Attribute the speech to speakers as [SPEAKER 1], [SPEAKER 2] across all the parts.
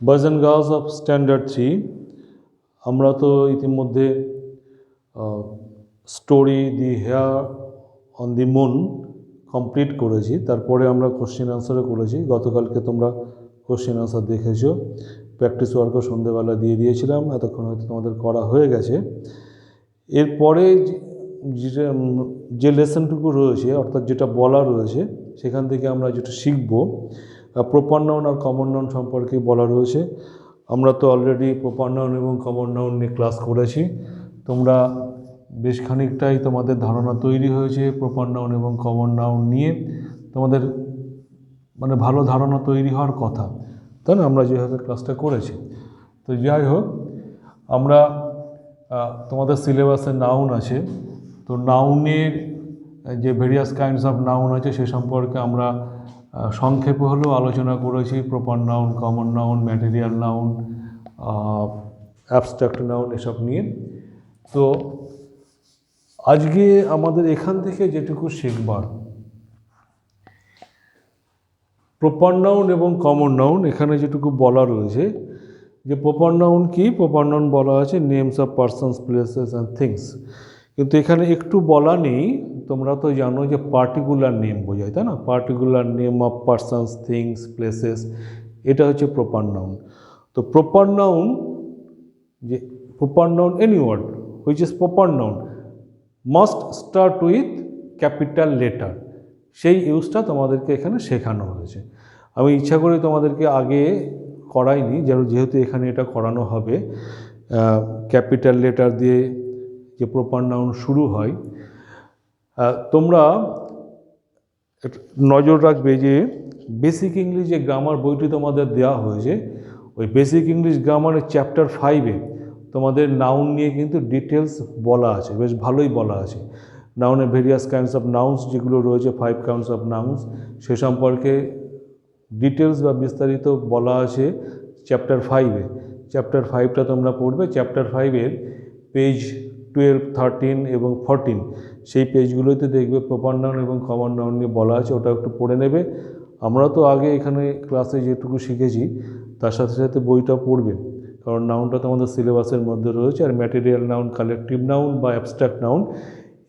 [SPEAKER 1] Boys and girls of standard 3 আমরা তো ইতিমধ্যে story the hare on the moon complete করেছি। তারপরে আমরা কোশ্চেন আনসারও করেছি। গতকালকে তোমরা কোশ্চেন আনসার দেখেছো, প্র্যাকটিস ওয়ার্কও সন্ধ্যেবেলা দিয়ে দিয়েছিলাম, এতক্ষণ হয়তো তোমাদের করা হয়ে গেছে। এরপরে যে লেসনটুকু রয়েছে, অর্থাৎ যেটা বলা রয়েছে, সেখান থেকে আমরা যেটা শিখব, প্রপার নাউন আর কমন নাউন সম্পর্কে বলা রয়েছে। আমরা তো অলরেডি প্রপার নাউন এবং কমন নাউন নিয়ে ক্লাস করেছি। তোমরা বেশ খানিকটাই তোমাদের ধারণা তৈরি হয়েছে প্রপার নাউন এবং কমন নাউন নিয়ে, তোমাদের মানে ভালো ধারণা তৈরি হওয়ার কথা, তাই না, আমরা যেভাবে ক্লাসটা করেছি। তো যাই হোক, আমরা তোমাদের সিলেবাসে নাউন আছে, তো নাউনের যে ভেরিয়াস কাইন্ডস অফ নাউন আছে সে সম্পর্কে আমরা সংক্ষেপে হলেও আলোচনা করেছি। Proper noun, common noun, material noun, abstract noun, এসব নিয়ে। তো আজকে আমাদের এখান থেকে যেটুকু শিখবার, প্রপার নাউন এবং কমন নাউন, এখানে যেটুকু বলা রয়েছে যে প্রপার নাউন কি, প্রপার নাউন বলা আছে names of persons, places and things. কিন্তু এখানে একটু বলা নেই, তোমরা তো জানো যে পার্টিকুলার নেম বোঝায়, তাই না, particular name of persons, things, places, এটা হচ্ছে প্রপার নাউন। তো প্রপার নাউন, যে proper noun any word which is proper noun must start with capital letter, সেই ইউজটা তোমাদেরকে এখানে শেখানো হয়েছে। আমি ইচ্ছা করে তোমাদেরকে আগে করাইনি, যেহেতু এখানে এটা করানো হবে। ক্যাপিটাল লেটার দিয়ে যে প্রপার নাউন শুরু হয়, তোমরা নজর রাখবে যে বেসিক ইংলিশ যে গ্রামার বইটি তোমাদের দেওয়া হয়েছে, ওই বেসিক ইংলিশ গ্রামারের চ্যাপ্টার 5-এ তোমাদের নাউন নিয়ে কিন্তু ডিটেলস বলা আছে, বেশ ভালোই বলা আছে। নাউনের ভেরিয়াস কাইন্ডস অফ নাউন্স যেগুলো রয়েছে, 5 কাইন্ডস অফ নাউন্স, সে সম্পর্কে ডিটেলস বা বিস্তারিত বলা আছে চ্যাপ্টার 5-এ। চ্যাপ্টার 5টা তোমরা পড়বে। চ্যাপ্টার 5-এর পেজ 12, 13 এবং 14, সেই পেজগুলোতে দেখবে প্রপার নাউন এবং কমন নাউন নিয়ে বলা আছে, ওটা একটু পড়ে নেবে। আমরা তো আগে এখানে ক্লাসে যেটুকু শিখেছি তার সাথে সাথে বইটা পড়বে, কারণ নাউনটা তোমাদের সিলেবাসের মধ্যে রয়েছে। আর ম্যাটেরিয়াল নাউন, কালেকটিভ নাউন বা অ্যাবস্ট্রাক্ট নাউন,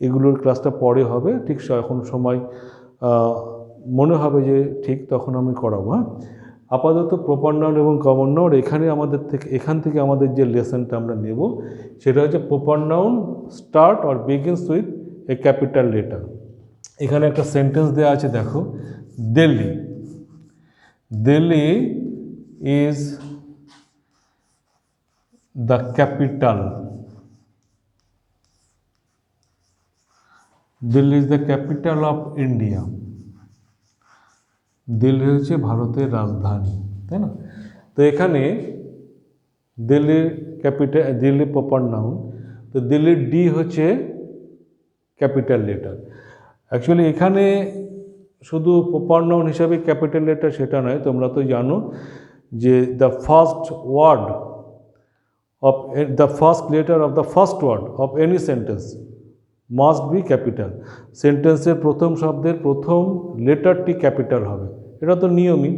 [SPEAKER 1] এগুলোর ক্লাসটা পরে হবে, ঠিক এখন সময় মনে হবে যে ঠিক তখন আমি করাবো। হ্যাঁ, আপাতত প্রপার নাউন এবং কমন নাউন এখান থেকে আমাদের যে লেসনটা আমরা নেব সেটা হচ্ছে proper noun start or begins with a capital letter. এখানে একটা সেন্টেন্স দেওয়া আছে, দেখো, Delhi, Delhi is the capital, Delhi is the capital of India. Delhi হচ্ছে ভারতের রাজধানী, তাই না। তো এখানে দিল্লির ক্যাপিটাল, দিল্লি প্রপার নাউন, তো দিল্লির ডি হচ্ছে ক্যাপিটাল লেটার। অ্যাকচুয়ালি এখানে শুধু প্রপার নাউন হিসাবে ক্যাপিটাল লেটার সেটা নয়, তোমরা তো জানো যে the first letter of the first word of any sentence must be capital. সেন্টেন্সের প্রথম শব্দের প্রথম লেটারটি ক্যাপিটাল হবে, এটা তো নিয়মই।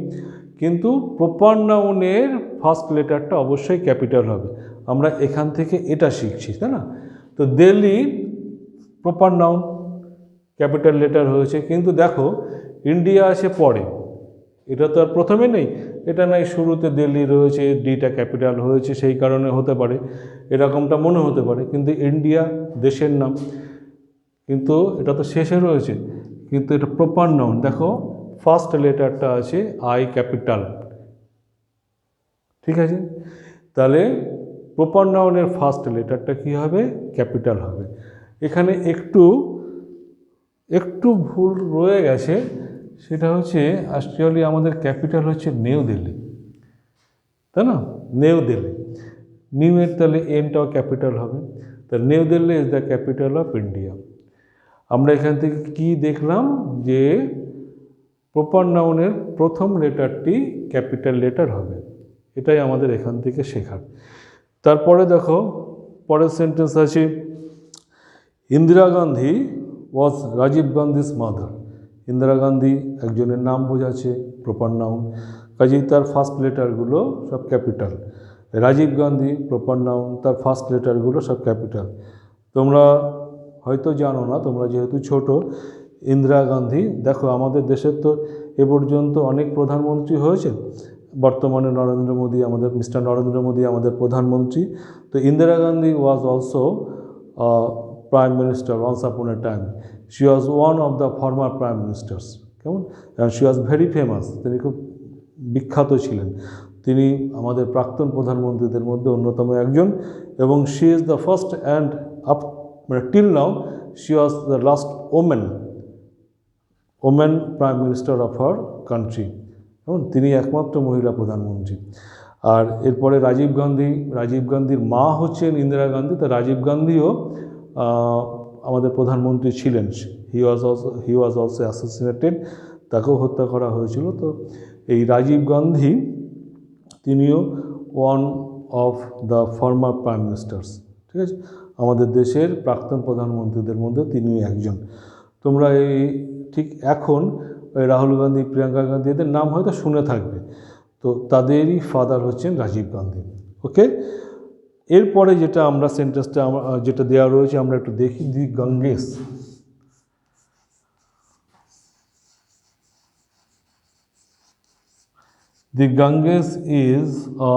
[SPEAKER 1] কিন্তু প্রপার নাউনের ফার্স্ট লেটারটা অবশ্যই ক্যাপিটাল হবে। আমরা এখান থেকে এটা শিখছি, তাই না। তো Delhi proper noun, capital letter হয়েছে, কিন্তু দেখো ইন্ডিয়া আছে পরে, এটা তো আর প্রথমে নেই। এটা নাই শুরুতে দিল্লি রয়েছে, ডিটা ক্যাপিটাল হয়েছে, সেই কারণে হতে পারে, এরকমটা মনে হতে পারে। কিন্তু ইন্ডিয়া দেশের নাম, কিন্তু এটা তো শেষে রয়েছে, কিন্তু এটা প্রপার নাউন। দেখো ফার্স্ট লেটারটা আছে আই ক্যাপিটাল, ঠিক আছে। তাহলে প্রপার নাউনের ফার্স্ট লেটারটা কী হবে, ক্যাপিটাল হবে। এখানে একটু ভুল রয়ে গেছে, সেটা হচ্ছে অ্যাকচুয়ালি আমাদের ক্যাপিটাল হচ্ছে নিউ দিল্লি, তাই না, নিউ দিল্লি। নিউ এর তাহলে এনটাও ক্যাপিটাল হবে, তাহলে new Delhi is the capital of India. আমরা এখান থেকে কি দেখলাম যে প্রপার নাউনের প্রথম লেটারটি ক্যাপিটাল লেটার হবে, এটাই আমাদের এখান থেকে শেখার। তারপরে দেখো পরের সেন্টেন্স আছে, ইন্দিরা গান্ধী ওয়াজ রাজীব গান্ধীজ মাদার। ইন্দিরা গান্ধী একজনের নাম বোঝাচ্ছে, প্রপার নাউন। কাজেই তার ফার্স্ট লেটারগুলো সব capital. Rajiv Gandhi proper noun, তার ফার্স্ট লেটারগুলো সব ক্যাপিটাল। তোমরা হয়তো জানো না, তোমরা যেহেতু ছোট, ইন্দিরা গান্ধী, দেখো আমাদের দেশের তো এ পর্যন্ত অনেক প্রধানমন্ত্রী হয়েছে। বর্তমানে নরেন্দ্র মোদী, আমাদের মিস্টার নরেন্দ্র মোদী আমাদের প্রধানমন্ত্রী। তো Indira Gandhi was also prime minister once upon a time. She was one of the former prime ministers, কেমন, শি ওয়াজ ভেরি ফেমাস, তিনি খুব বিখ্যাত ছিলেন। তিনি আমাদের প্রাক্তন প্রধানমন্ত্রীদের মধ্যে অন্যতম একজন, এবং she is the first and up মানে till now she was the last women prime minister of our country, এবং তিনি একমাত্র মহিলা প্রধানমন্ত্রী। আর এরপরে রাজীব গান্ধীর মা হচ্ছেন ইন্দিরা গান্ধী। তো রাজীব গান্ধীও আমাদের প্রধানমন্ত্রী ছিলেন। হি ওয়াজ অলসো অ্যাসাসিনেটেড, তাকেও হত্যা করা হয়েছিল। তো এই রাজীব গান্ধী তিনিও one of the former prime ministers, ঠিক আছে, আমাদের দেশের প্রাক্তন প্রধানমন্ত্রীদের মধ্যে তিনিও একজন। তোমরা এই ঠিক এখন রাহুল গান্ধী, প্রিয়াঙ্কা গান্ধী এদের নাম হয়তো শুনে থাকবে। তো তাদেরই ফাদার হচ্ছেন রাজীব গান্ধী। ওকে, এরপরে যেটা আমরা সেন্টেন্সটা যেটা দেওয়া রয়েছে আমরা একটু দেখি। দি Ganges, the Ganges is a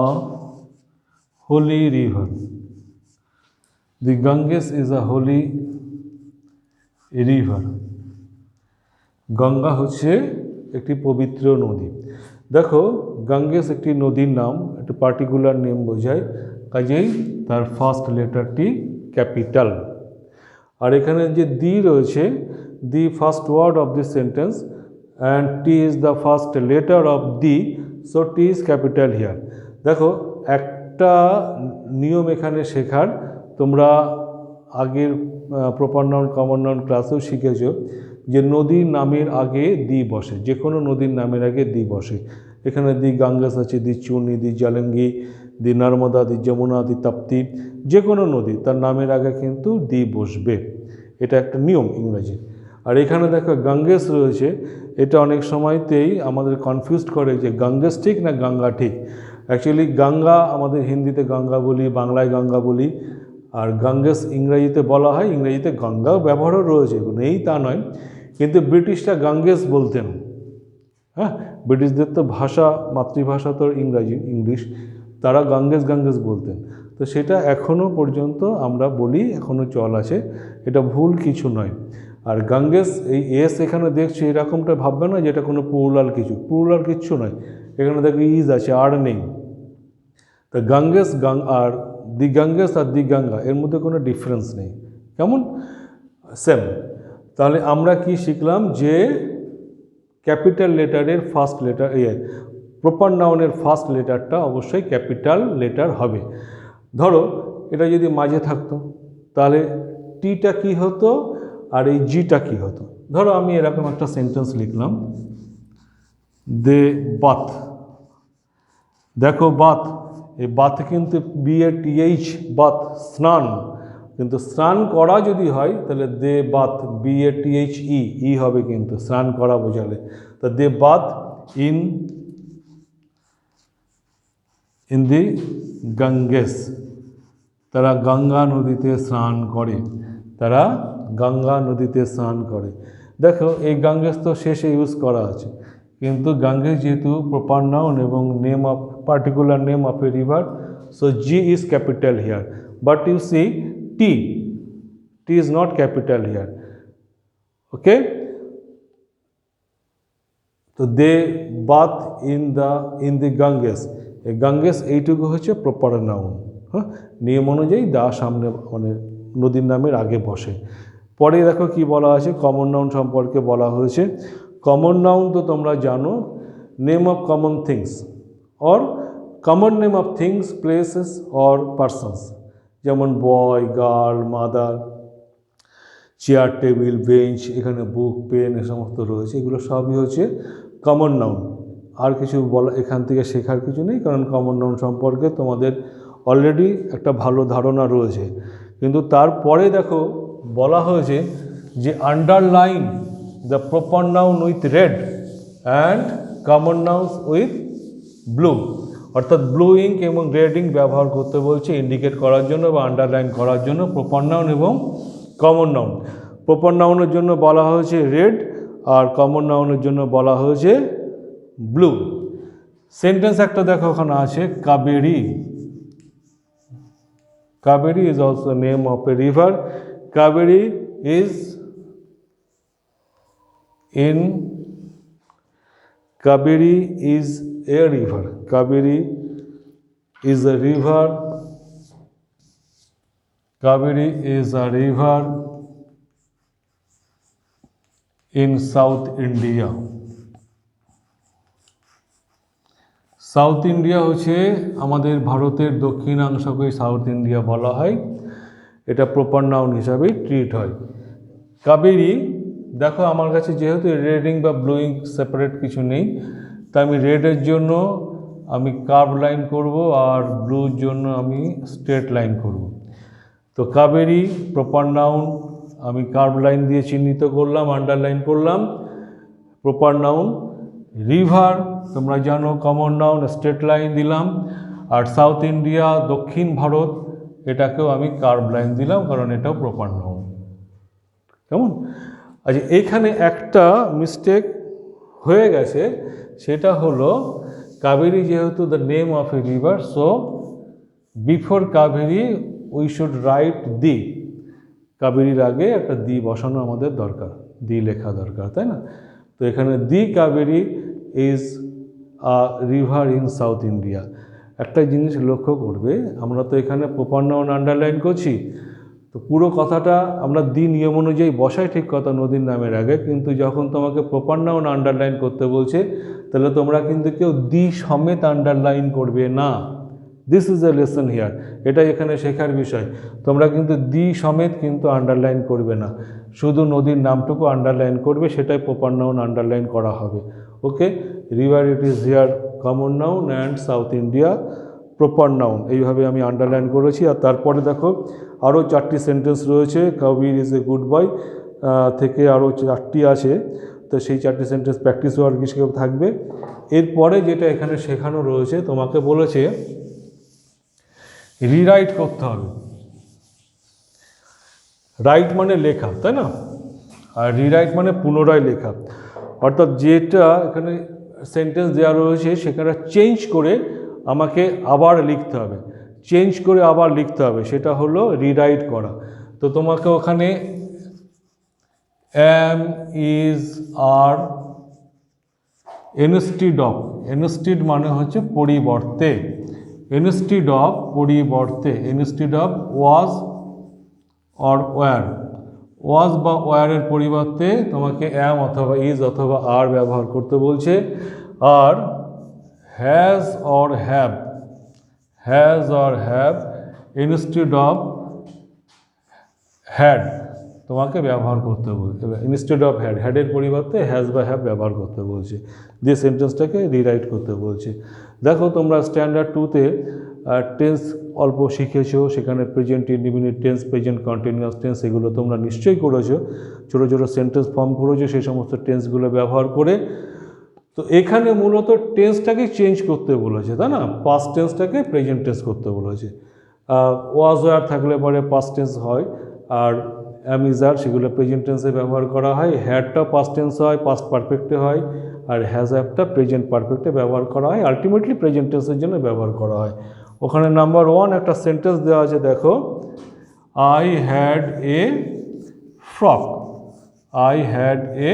[SPEAKER 1] holy river. The Ganges is a holy river. Ganga হচ্ছে একটি পবিত্র নদী। দেখো, গাঙ্গেস একটি নদীর নাম, একটি পার্টিকুলার নেম বোঝায়, কাজেই তার ফার্স্ট লেটারটি ক্যাপিটাল। আর এখানে যে দি রয়েছে, the first word of this sentence, and T is the first letter of the, so T is capital here. দেখো, একটা নিয়ম এখানে শেখার, তোমরা আগের প্রপার নাউন কমন নাউন ক্লাসেও শিখেছো যে নদীর নামের আগে দি বসে, যে কোনো নদীর নামের আগে দি বসে। এখানে দি গাঙ্গেস আছে, দি চূর্ণী, দি জালঙ্গি, দি নর্মদা, দি যমুনা, দি তাপ্তি, যে কোনো নদী তার নামের আগে কিন্তু দি বসবে, এটা একটা নিয়ম ইংরাজি। আর এখানে দেখো গাঙ্গেস রয়েছে, এটা অনেক সময়তেই আমাদের কনফিউজ করে যে গাঙ্গেস ঠিক না গঙ্গা ঠিক। অ্যাকচুয়ালি গঙ্গা আমাদের হিন্দিতে গঙ্গা বলি, বাংলায় গঙ্গা বলি, আর গাঙ্গেস ইংরেজিতে বলা হয়। ইংরেজিতে গঙ্গাও ব্যবহারও রয়েছে, নেই তা নয়, কিন্তু ব্রিটিশরা গাঙ্গেস বলতেন। হ্যাঁ, ব্রিটিশদের তো ভাষা, মাতৃভাষা তো ইংলিশ, তারা গাঙ্গেস বলতেন। তো সেটা এখনও পর্যন্ত আমরা বলি, এখনও চল আছে, এটা ভুল কিছু নয়। আর গাঙ্গেস, এই এস এখানে দেখছি এরকমটা ভাববে না যে এটা কোনো প্লুরাল কিচ্ছু নয়। এখানে দেখো ইজ আছে, আর নেই। তা গাঙ্গেস আর দি গাঙ্গেস আর দি গঙ্গা এর মধ্যে কোনো ডিফারেন্স নেই, কেমন, সেম। তাহলে আমরা কি শিখলাম যে ক্যাপিটাল লেটারের ফার্স্ট লেটার, প্রপার নাউনের ফার্স্ট লেটারটা অবশ্যই ক্যাপিটাল লেটার হবে। ধরো এটা যদি মাঝে থাকতো তাহলে টিটা কি হতো আর এই জিটা কি হতো। ধরো আমি এরকম একটা সেন্টেন্স লিখলাম, দে বাথ। দেখো বাথ, এই বাথ কিন্তু BATH, বাথ স্নান, কিন্তু স্নান করা যদি হয় তাহলে দে বাথ, BATHE হবে, কিন্তু স্নান করা বোঝালে। তো দে বাথ ইন দি গঙ্গেস, তারা গঙ্গা নদীতে স্নান করে, তারা গঙ্গা নদীতে স্নান করে। দেখো এই গঙ্গেস তো শেষে ইউজ করা আছে, কিন্তু গঙ্গেস যেহেতু প্রপার নাউন এবং name of particular name of a river, so G is capital here, but you see T is not capital here. Okay, তো দে বাথ ইন দি গঙ্গেস, এই গঙ্গেস এইটুকু হচ্ছে প্রপার নাউন। হ্যাঁ, নিয়ম অনুযায়ী দা সামনে মানে নদীর নামের আগে বসে। পরে দেখো কি বলা আছে, কমন নাউন সম্পর্কে বলা হয়েছে। কমন নাউন তো তোমরা জানো, name of common things or common name of things, places or persons, যেমন boy, girl, mother, chair, table, bench, এখানে বুক, পেন, এ সমস্ত রয়েছে, এগুলো সবই হচ্ছে কমন নাউন। আর কিছু বলা এখান থেকে শেখার কিছু নেই, কারণ কমন নাউন সম্পর্কে তোমাদের অলরেডি একটা ভালো ধারণা রয়েছে। কিন্তু তারপরে দেখো বলা হয়েছে যে underline the proper noun with red and common nouns with blue, অর্থাৎ ব্লু ইঙ্ক এবং রেড ইঙ্ক ব্যবহার করতে বলছে ইন্ডিকেট করার জন্য বা আন্ডারলাইন করার জন্য প্রপার নাউন এবং কমন নাউন। প্রপার নাউনের জন্য বলা হয়েছে রেড, আর কমন নাউনের জন্য বলা হয়েছে ব্লু। সেন্টেন্স একটা দেখো ওখানে আছে, Kaveri. Kaveri is also name of a river. Kaveri is in Kaveri is a river. Kaveri is a river. Kaveri is a river in South India. South India হচ্ছে আমাদের ভারতের দক্ষিণাংশকে সাউথ ইন্ডিয়া বলা হয়, এটা প্রপার নাউন হিসাবে ট্রিট হয়। কাবেরী, দেখো আমার কাছে যেহেতু রেডিং বা ব্লুইং সেপারেট কিছু নেই, তাই আমি রেডের জন্য আমি কার্ভ লাইন করব, আর ব্লুর জন্য আমি স্ট্রেট লাইন করব। তো কাবেরী প্রপার নাউন আমি কার্ভ লাইন দিয়ে চিহ্নিত করলাম, আন্ডারলাইন করলাম, প্রপার নাউন। রিভার তোমরা জানো কমন নাউন, স্ট্রেট লাইন দিলাম। আর সাউথ ইন্ডিয়া দক্ষিণ ভারত, এটাকেও আমি কার্ভ লাইন দিলাম, কারণ এটাও প্রপার নাউন। কেমন? আচ্ছা, এইখানে একটা মিস্টেক হয়ে গেছে, সেটা হলো কাবেরী যেহেতু the name of a river, so before Kaveri we should write the. কাবেরীর আগে একটা দি বসানো আমাদের দরকার, দি লেখা দরকার, তাই না? তো এখানে the Kaveri is a river in South India. একটা জিনিস লক্ষ্য করবে, আমরা তো এখানে প্রপার নাউন আন্ডারলাইন করছি, তো পুরো কথাটা আমরা দি নিয়ম অনুযায়ী বসাই, ঠিক কথা, নদীর নামের আগে, কিন্তু যখন তোমাকে প্রপার নাউন আন্ডারলাইন করতে বলছে, তাহলে তোমরা কিন্তু কেউ দি সমেত আন্ডারলাইন করবে না। This is a lesson here, এটাই এখানে শেখার বিষয়। তোমরা কিন্তু দি সমেত কিন্তু আন্ডারলাইন করবে না, শুধু নদীর নামটুকু আন্ডারলাইন করবে, সেটাই প্রপার নাউন আন্ডারলাইন করা হবে। Okay, river it is here common noun and South India proper noun, এইভাবে আমি আন্ডারলাইন করেছি। আর তারপরে দেখো আরও 4টি সেন্টেন্স রয়েছে, কবির ইজ এ গুড বয় থেকে আরও 4টি আছে, তো সেই 4টি সেন্টেন্স প্র্যাকটিস ওয়ার্ক হিসেবে থাকবে। এরপরে যেটা এখানে শেখানো রয়েছে, তোমাকে বলেছে রিরাইট করতে হবে। রাইট মানে লেখা, তাই না? আর রিরাইট মানে পুনরায় লেখা, অর্থাৎ যেটা এখানে সেন্টেন্স দেওয়া রয়েছে সেখানে চেঞ্জ করে আমাকে আবার লিখতে হবে, চেঞ্জ করে আবার লিখতে হবে, সেটা হলো রিরাইট করা। তো তোমাকে ওখানে am, is, are, instead of, instead মানে হচ্ছে পরিবর্তে, ইনস্টিড অফ পরিবর্তে, instead of was or were, was বা ওয়ারের পরিবর্তে তোমাকে এম অথবা ইজ অথবা আর ব্যবহার করতে বলছে। আর has or have, has or have instead of had তোমাকে ব্যবহার করতে বলছে, ইনস্টেড অফ হ্যাড, হ্যাডের পরিবর্তে হ্যাজ বা হ্যাভ ব্যবহার করতে বলছে, দিয়ে সেন্টেন্সটাকে রিরাইট করতে বলছে। দেখো তোমরা স্ট্যান্ডার্ড 2তে টেন্স অল্প শিখেছো, সেখানে present indefinite tense, present continuous tense, এগুলো তোমরা নিশ্চয়ই করেছো, ছোটো ছোটো সেন্টেন্স ফর্ম করেছো সেই সমস্ত টেন্সগুলো ব্যবহার করে। তো এখানে মূলত টেন্সটাকে চেঞ্জ করতে বলেছে, তাই না? পাস্ট টেন্সটাকে প্রেজেন্ট টেন্স করতে বলেছে। ওয়াজ ওয়ার থাকলে পরে পাস্ট টেন্স হয়, আর অ্যাম ইজ আর সেগুলো প্রেজেন্ট টেন্সে ব্যবহার করা হয়। হ্যাডটা পাস্ট টেন্স হয়, পাস্ট পারফেক্টে হয়, আর হ্যাজ হ্যাভটা প্রেজেন্ট পারফেক্টে ব্যবহার করা হয়, আলটিমেটলি প্রেজেন্ট টেন্সের জন্য ব্যবহার করা হয়। ওখানে নাম্বার 1 একটা সেন্টেন্স দেওয়া আছে, দেখো, I had a frock, I had a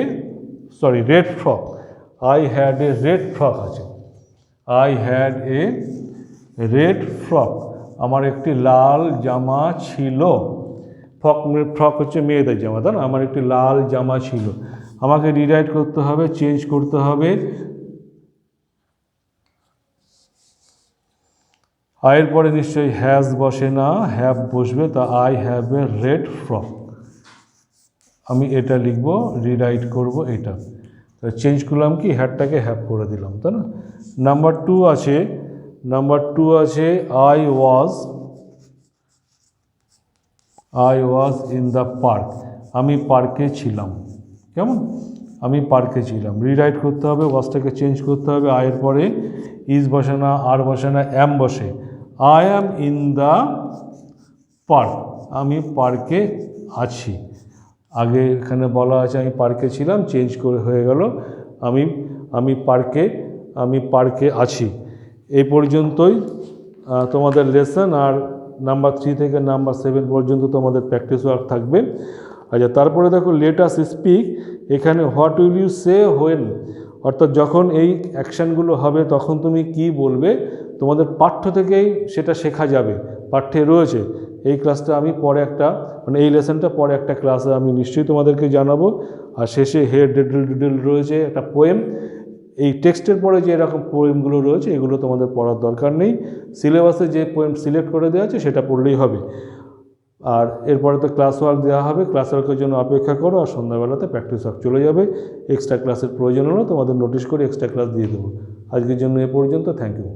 [SPEAKER 1] red frock, I had a red frock আছে, I had a red frock, আমার একটি লাল জামা ছিল। ফ্রক, ফ্রক হচ্ছে মেয়েদের জামা, তাই না? আমার একটি লাল জামা ছিল, আমাকে রিরাইট করতে হবে, চেঞ্জ করতে হবে। আয়ের পরে নিশ্চয়ই হ্যাজ বসে না, হ্যাভ বসবে, তা I have a red frock, আমি এটা লিখব, রিরাইট করব এটা, চেঞ্জ করলাম কি, হ্যাডটাকে হ্যাভ করে দিলাম, তাই না? নাম্বার 2 আছে, নাম্বার 2 আছে I was in the park, আমি পার্কে ছিলাম। কেমন? আমি পার্কে ছিলাম। রিরাইট করতে হবে, ওয়াজটাকে চেঞ্জ করতে হবে। আয়ের পরে ইজ বসে না, আর বসে না, অ্যাম বসে। I am in the park, আমি পার্কে আছি। আগে এখানে বলা আছে আমি পার্কে ছিলাম, চেঞ্জ করে হয়ে গেল আমি আমি পার্কে আছি। এই পর্যন্তই তোমাদের লেসন। আর নাম্বার 3 থেকে নাম্বার 7 পর্যন্ত তোমাদের প্র্যাকটিস ওয়ার্ক থাকবে। আচ্ছা, তারপরে দেখো লেট আস স্পিক। এখানে what will you say when, অর্থাৎ যখন এই অ্যাকশানগুলো হবে তখন তুমি কি বলবে, তোমাদের পাঠ্য থেকেই সেটা শেখা যাবে, পাঠ্যে রয়েছে। এই ক্লাসটা আমি পরে একটা এই লেসনটা পরে একটা ক্লাসে আমি নিশ্চয়ই তোমাদেরকে জানাবো। আর শেষে হে ডিডল ডিডল রয়েছে একটা পোয়েম। এই টেক্সটের পরে যে এরকম পোয়েমগুলো রয়েছে এগুলো তোমাদের পড়ার দরকার নেই। সিলেবাসে যে পোয়েম সিলেক্ট করে দেওয়া আছে সেটা পড়লেই হবে। আর এরপরে তো ক্লাস ওয়ার্ক দেওয়া হবে, ক্লাস ওয়ার্কের জন্য অপেক্ষা করো। আর সন্ধ্যাবেলাতে প্র্যাকটিস ওয়ার্ক চলে যাবে। এক্সট্রা ক্লাসের প্রয়োজন হলো তোমাদের নোটিশ করে এক্সট্রা ক্লাস দিয়ে দেবো। আজকের জন্য এ পর্যন্ত। Thank you.